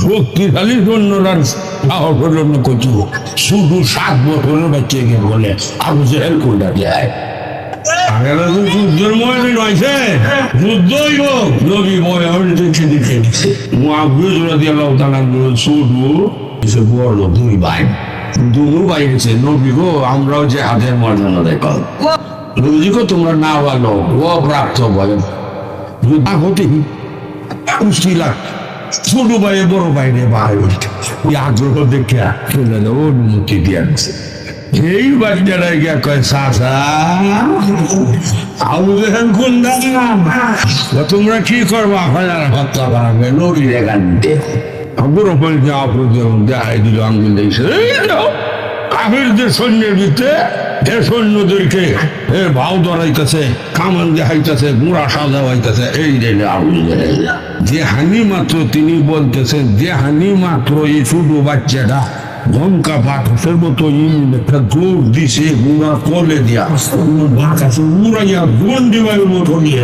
শক্তিশালী সৈন্যরা সাহস হলো না কচু, শুধু 7 বছরের বাচ্চাকে বলে আবু জেহেল কোনটা যায়। আগের যুদ্ধের ময়দান হয়েছে, যুদ্ধই হোক নবী বয়ান দেখে দিতে মুআবিয়া রাদিয়াল্লাহু তাআলা শুধু এসে বড় 2 ভাই, 2 ভাই গেছে নবী গো, আমরাও যে হাতের মর্যাদা দেখো নবীজি গো, তোমরা না ভালো ও প্রাপ্ত বলেন যুদ্ধ হতে কুশিলা ছোট ভাই বড় ভাইরে ভাই আগ্রহ দেখে অনুমতি দিয়ে আনছে। এই বাচ্চারা গিয়া কয় চাচা আবু জেহেল কোনটা, তোমরা কি করবা? হত্যা করাবে নবীর এখানে বড় ভাই দেখাই দিল আঙ্গুল দেখছে কাফেরদের সৈন্যের ভিতরে সৈন্যদেরকে ভাও ধরাইতেছে, কামান দেখাইতেছে, গুড়া সাজা হইতেছে। এই যে হানি মাত্র তিনি বলতেছেন, যে হানি মাত্র এই ছোট বাচ্চাটা ধমকা পাঠের মতো একটা জোর দিছে গুড়া কলে দিয়া উড়াইয়া গন্ডি বায়ুর মতো নিয়ে